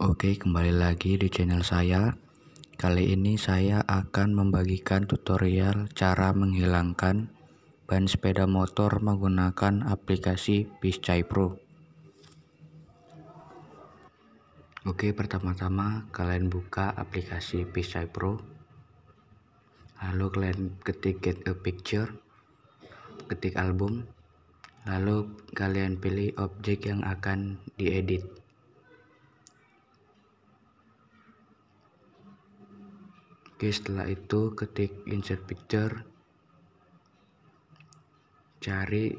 Oke, kembali lagi di channel saya. Kali ini saya akan membagikan tutorial cara menghilangkan ban sepeda motor menggunakan aplikasi Picsay Pro. Oke, pertama-tama kalian buka aplikasi Picsay Pro. Lalu kalian ketik get a picture, ketik album. Lalu kalian pilih objek yang akan diedit. Oke, setelah itu ketik insert picture, cari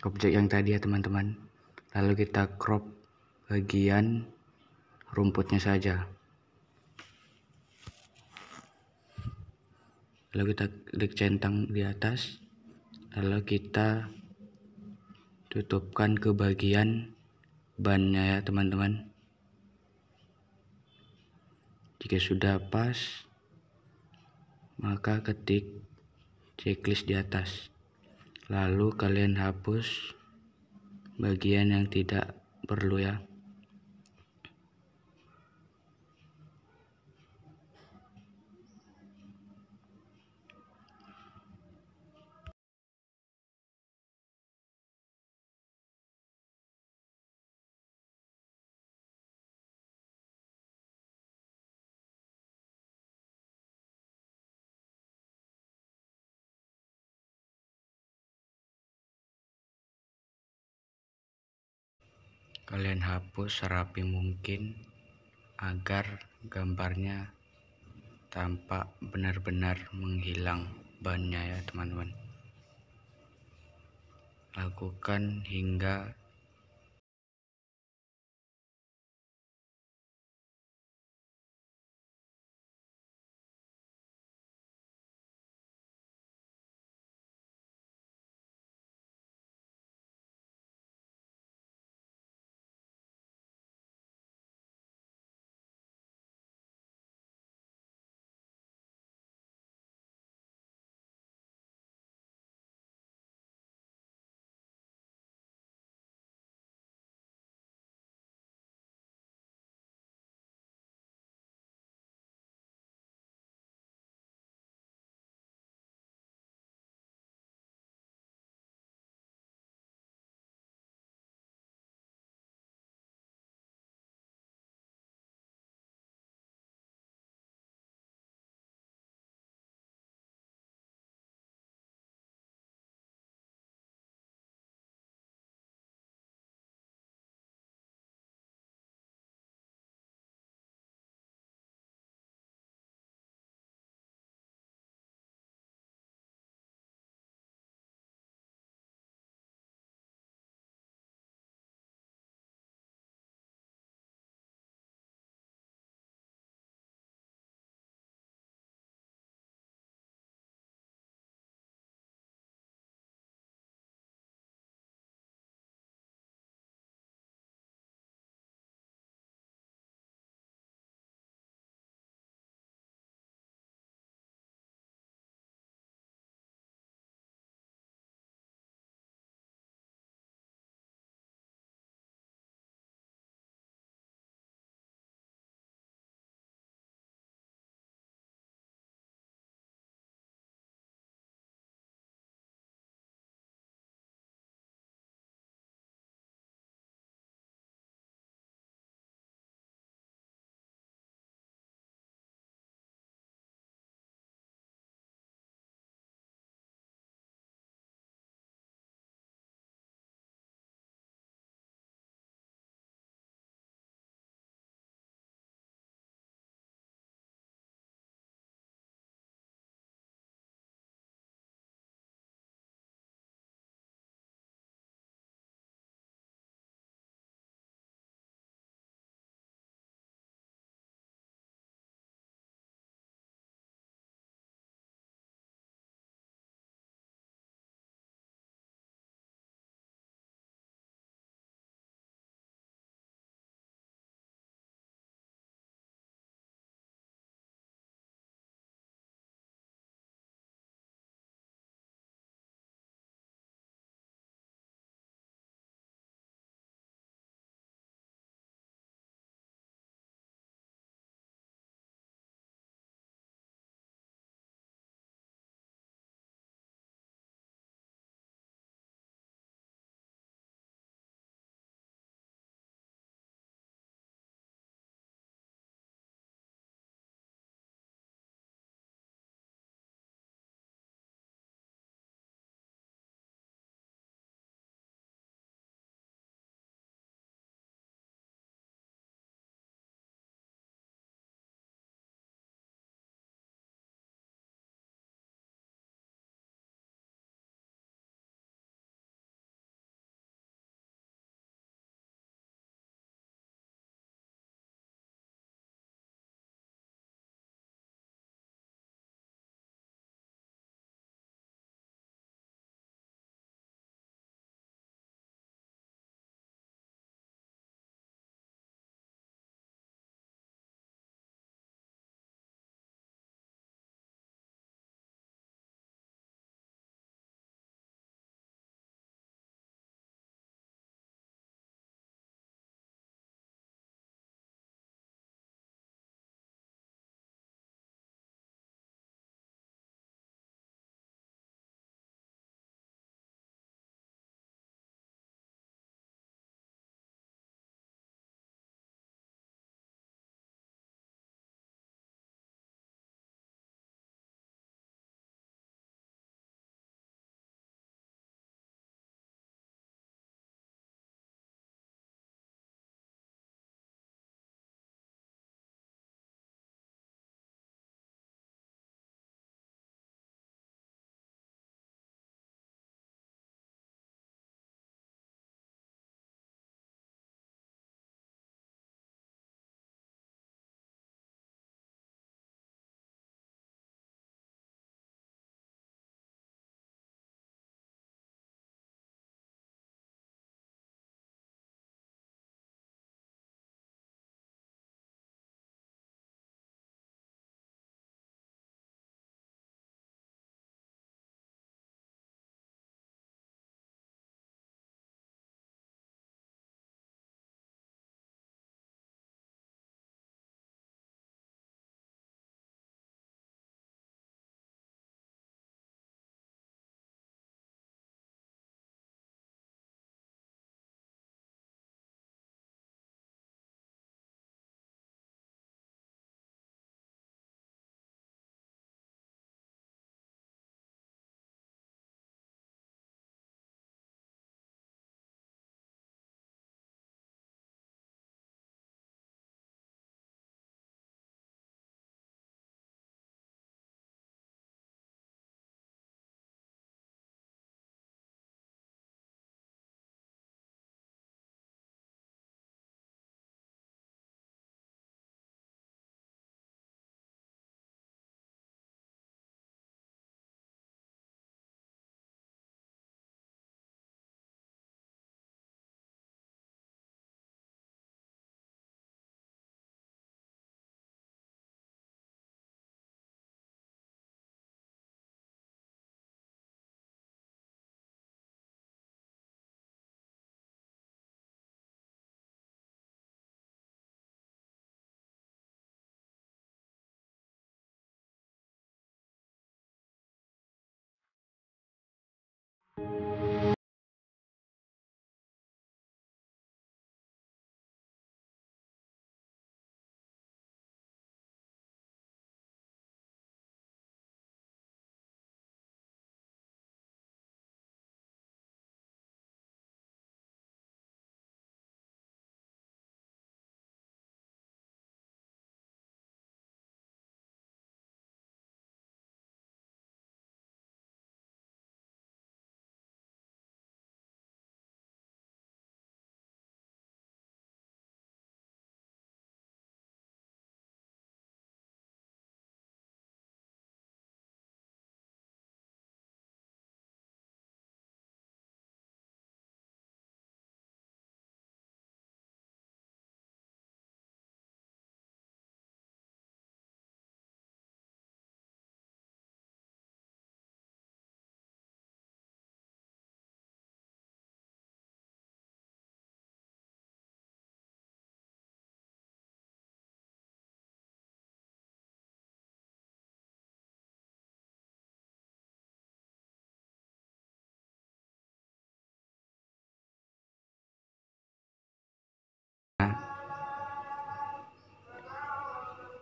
objek yang tadi ya teman-teman. Lalu kita crop bagian rumputnya saja. Lalu kita klik centang di atas. Lalu kita tutupkan ke bagian bannya ya teman-teman. Jika sudah pas, maka ketik checklist di atas. Lalu kalian hapus bagian yang tidak perlu ya. Kalian hapus serapi mungkin agar gambarnya tampak benar-benar menghilang bannya ya teman-teman. Lakukan hingga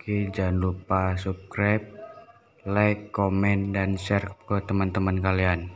Oke, jangan lupa subscribe, like, komen, dan share ke teman-teman kalian.